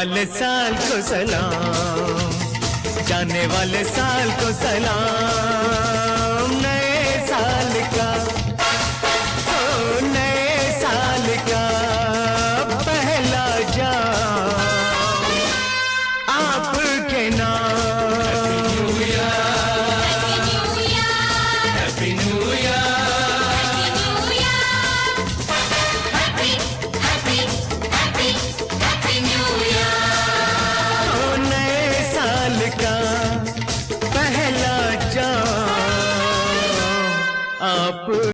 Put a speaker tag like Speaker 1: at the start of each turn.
Speaker 1: वाले साल को सलाम, जाने वाले साल को सलाम। नए साल का, ओ नए साल का पहला जाम आपके नाम। हैप्पी न्यू ईयर, पहला जाम आप